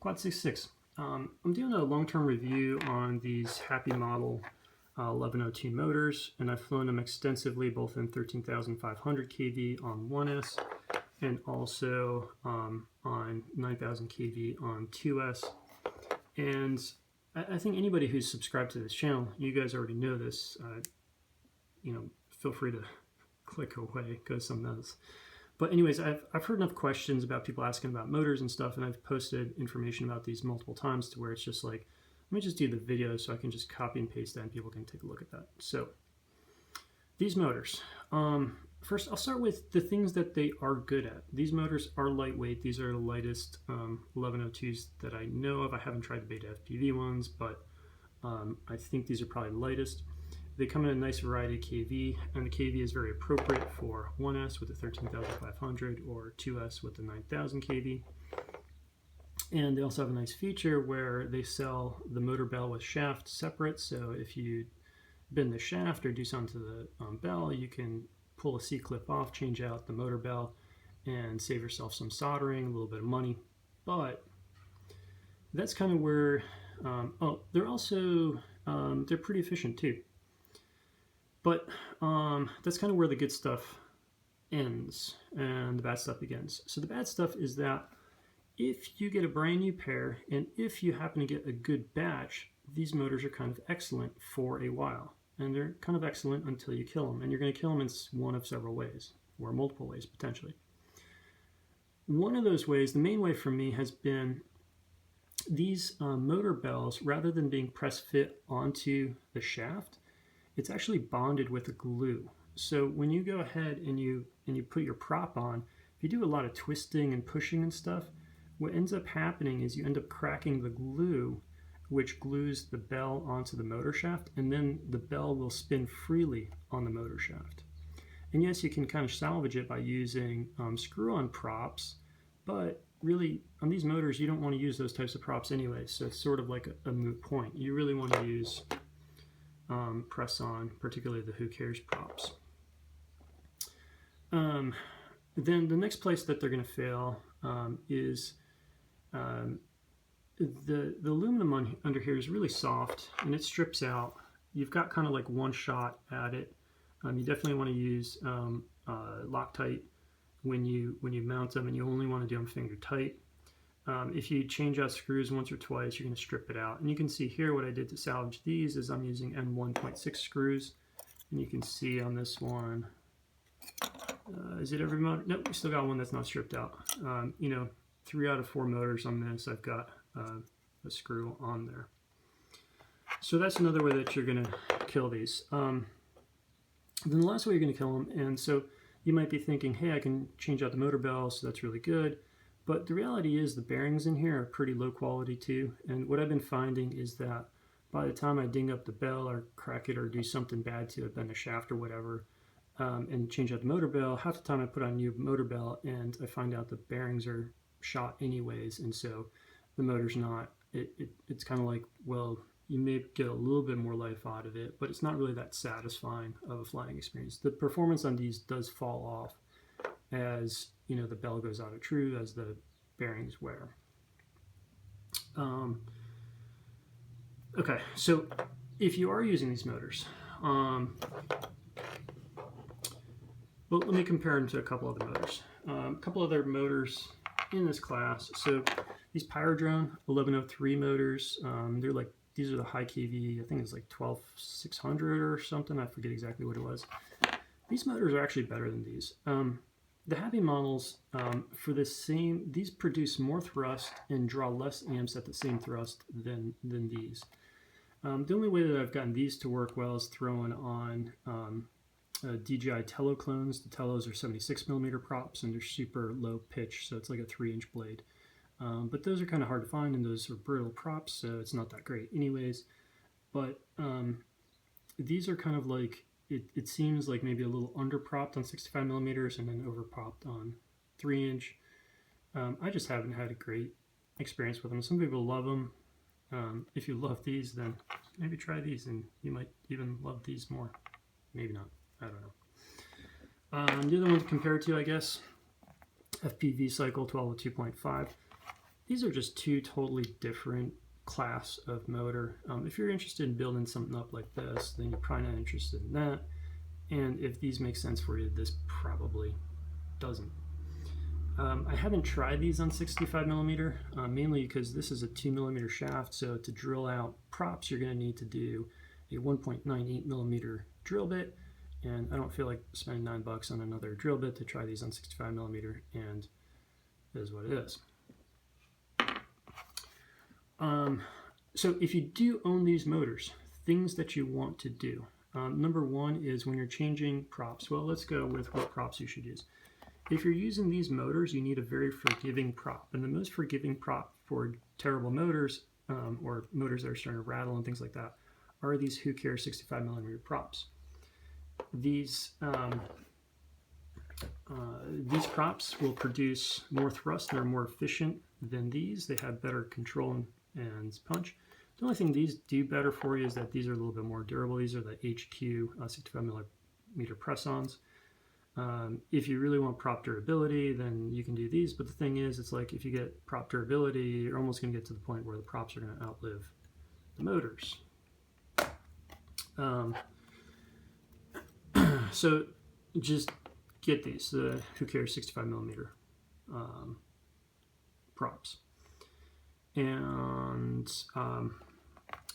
Quad 66. I'm doing a long-term review on these Happy Model 1102 motors, and I've flown them extensively both in 13,500 kV on 1S and also on 9,000 kV on 2S. And I think anybody who's subscribed to this channel, you guys already know this. Feel free to click away, go something else. But anyways, I've heard enough questions about people asking about motors and stuff, and I've posted information about these multiple times to where it's just like, let me just do the video so I can just copy and paste that and people can take a look at that. So these motors, first I'll start with the things that they are good at. These motors are lightweight. These are the lightest 1102s that I know of. I haven't tried the Beta FPV ones, but I think these are probably the lightest. They come in a nice variety of kV, and the kV is very appropriate for 1S with the 13,500 or 2S with the 9,000 kV. And they also have a nice feature where they sell the motor bell with shaft separate, so if you bend the shaft or do something to the bell, you can pull a C-clip off, change out the motor bell, and save yourself some soldering, a little bit of money. But that's kind of where, they're also, they're pretty efficient too. But that's kind of where the good stuff ends and the bad stuff begins. So the bad stuff is that if you get a brand new pair and if you happen to get a good batch, these motors are kind of excellent for a while. And they're kind of excellent until you kill them. And you're going to kill them in one of several ways, or multiple ways potentially. One of those ways, the main way for me, has been these motor bells, rather than being press fit onto the shaft, it's actually bonded with a glue. So when you go ahead and you put your prop on, if you do a lot of twisting and pushing and stuff, what ends up happening is you end up cracking the glue, which glues the bell onto the motor shaft, and then the bell will spin freely on the motor shaft. And yes, you can kind of salvage it by using screw-on props, but really on these motors you don't want to use those types of props anyway, so it's sort of like a moot point. You really want to use press-on, particularly the Who Cares props. Then the next place that they're going to fail is the aluminum under here is really soft and it strips out. You've got kind of like one shot at it. You definitely want to use Loctite when you mount them, and you only want to do them finger tight. If you change out screws once or twice, you're going to strip it out. And you can see here what I did to salvage these is I'm using N1.6 screws. And you can see on this one, is it every motor? Nope, we still got one that's not stripped out. 3 out of 4 motors on this, I've got a screw on there. So that's another way that you're going to kill these. Then the last way you're going to kill them, and so you might be thinking, hey, I can change out the motor bell, so that's really good. But the reality is the bearings in here are pretty low quality too. And what I've been finding is that by the time I ding up the bell or crack it or do something bad to it, bend the shaft or whatever, and change out the motor bell, half the time I put on a new motor bell and I find out the bearings are shot anyways. And so the motor's not, it's kind of like, well, you may get a little bit more life out of it, but it's not really that satisfying of a flying experience. The performance on these does fall off as the bell goes out of true, as the bearings wear. Okay, so if you are using these motors, well, let me compare them to a couple other motors. A couple other motors in this class. So these Pyrodrone 1103 motors, they're like, these are the high kV, I think it's like 12600 or something, I forget exactly what it was. These motors are actually better than these. The Happy models, for the same, these produce more thrust and draw less amps at the same thrust than these. The only way that I've gotten these to work well is throwing on DJI Tello clones. The Tellos are 76mm props and they're super low pitch, so it's like a 3-inch blade. But those are kind of hard to find, and those are brittle props, so it's not that great anyways. But these are kind of like, it seems like maybe a little under-propped on 65mm and then over-propped on 3-inch. I just haven't had a great experience with them. Some people love them. If you love these, then maybe try these and you might even love these more. Maybe not. I don't know. The other one to compare to, I guess, FPV Cycle 1202.5. these are just two totally different class of motor. If you're interested in building something up like this, then you're probably not interested in that. And if these make sense for you, this probably doesn't. I haven't tried these on 65 millimeter, mainly because this is a 2 millimeter shaft. So to drill out props, you're going to need to do a 1.98 millimeter drill bit. And I don't feel like spending $9 on another drill bit to try these on 65 millimeter, and it is what it is. So if you do own these motors, things that you want to do. Number one is when you're changing props. Well, let's go with what props you should use. If you're using these motors, you need a very forgiving prop. And the most forgiving prop for terrible motors, or motors that are starting to rattle and things like that, are these Who Cares 65 millimeter props. These props will produce more thrust and are more efficient than these. They have better control and punch. The only thing these do better for you is that these are a little bit more durable. These are the HQ 65 millimeter press-ons. If you really want prop durability, then you can do these. But the thing is, it's like if you get prop durability, you're almost going to get to the point where the props are going to outlive the motors. So just get these, the Who Cares 65 millimeter props. And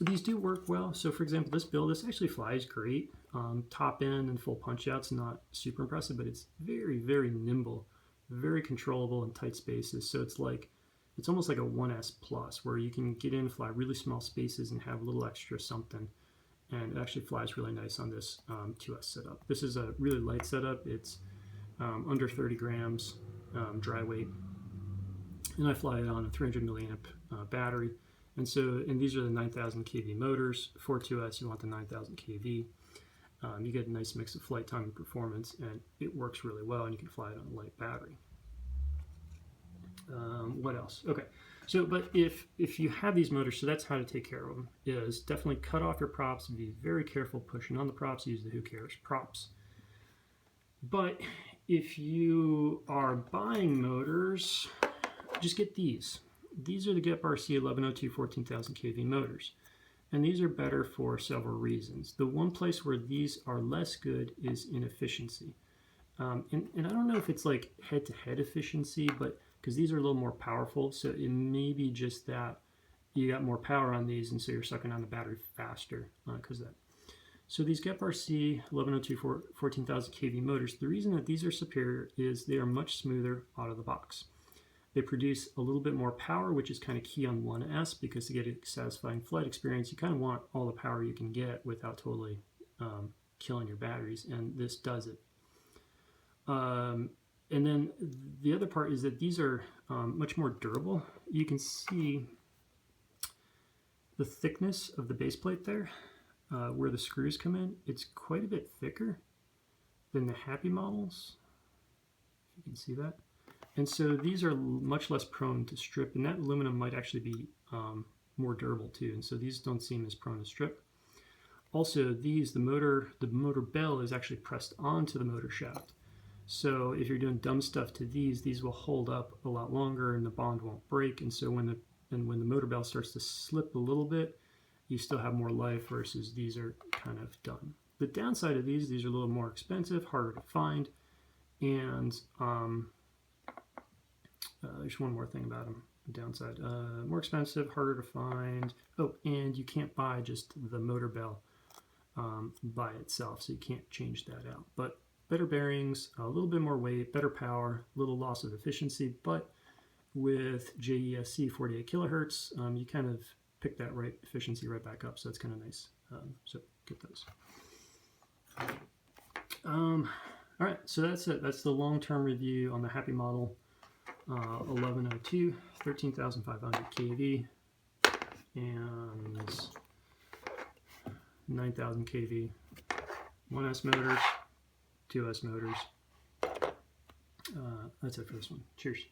these do work well. So for example, this build, this actually flies great. Top end and full punch out's not super impressive, but it's very, very nimble, very controllable in tight spaces. So it's almost like a 1S plus, where you can get in, fly really small spaces and have a little extra something. And it actually flies really nice on this 2S setup. This is a really light setup. It's under 30 grams dry weight. And I fly it on a 300 milliamp battery. And these are the 9,000 kV motors. For 2S, you want the 9,000 kV. You get a nice mix of flight time and performance, and it works really well, and you can fly it on a light battery. What else? Okay, but if you have these motors, so that's how to take care of them, is definitely cut off your props, be very careful pushing on the props, use the Who Cares props. But if you are buying motors, just get these. These are the GEP RC 1102 14,000 kV motors. And these are better for several reasons. The one place where these are less good is in efficiency. And I don't know if it's like head-to-head efficiency, but because these are a little more powerful, so it may be just that you got more power on these, and so you're sucking on the battery faster because of that. So these GEP RC 1102 14,000 kV motors, the reason that these are superior is they are much smoother out of the box. They produce a little bit more power, which is kind of key on 1S, because to get a satisfying flight experience, you kind of want all the power you can get without totally killing your batteries, and this does it. And then the other part is that these are much more durable. You can see the thickness of the base plate there, where the screws come in. It's quite a bit thicker than the Happy models, if you can see that. And so these are much less prone to strip, and that aluminum might actually be more durable too. And so these don't seem as prone to strip. Also, the motor bell is actually pressed onto the motor shaft. So if you're doing dumb stuff to these will hold up a lot longer, and the bond won't break. And so when the motor bell starts to slip a little bit, you still have more life, versus these are kind of done. The downside of these are a little more expensive, harder to find, and there's one more thing about them, the downside. More expensive, harder to find. Oh, and you can't buy just the motor bell by itself, so you can't change that out. But better bearings, a little bit more weight, better power, little loss of efficiency, but with JESC 48 kilohertz, you kind of pick that efficiency right back up, so it's kind of nice. So get those. All right, so that's it. That's the long-term review on the Happy model 1102, 13,500 kV, and 9,000 kV 1S motors, 2S motors. That's it for this one. Cheers.